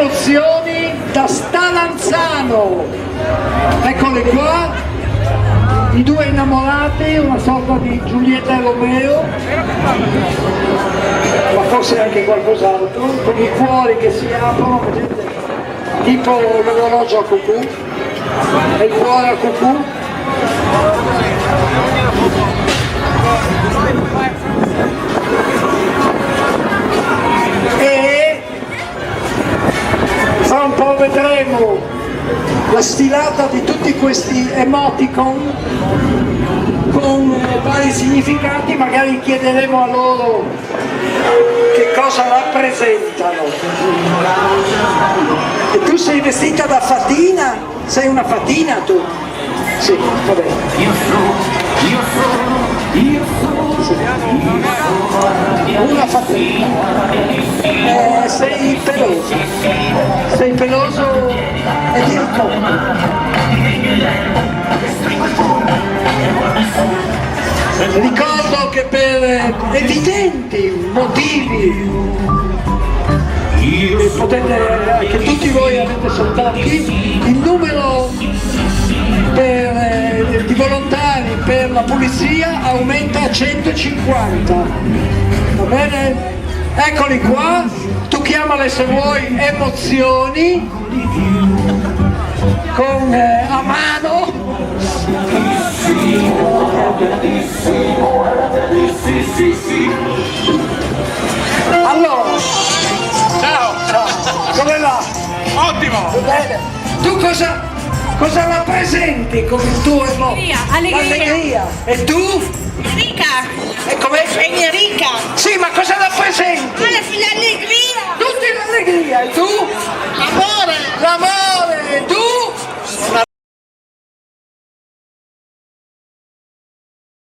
Emozioni da Stalanzano. Eccoli qua, i due innamorati, una sorta di Giulietta e Romeo, ma forse anche qualcos'altro, con i cuori che si aprono, vedete, tipo l'orologio a cucù, e il cuore a cucù. E fra un po' vedremo la stilata di tutti questi emoticon con vari significati, magari chiederemo a loro che cosa rappresentano. E tu sei vestita da fatina? Sei una fatina tu? Sì, vabbè. Una fatina. Sei peloso. Sei peloso e ti ricordo che per evidenti motivi che tutti voi avete sottratti, il numero di volontari per la pulizia aumenta a 150, va bene? Eccoli qua, tu chiamale se vuoi emozioni, con a mano. Allora, Ciao! come va? Ottimo! Bene. Tu cosa rappresenti con il tuo emozione? Allegria. E tu? Enrica! E come? Enrica! Sì, ma cosa rappresenti? L'allegria! Tutti l'allegria, e tu?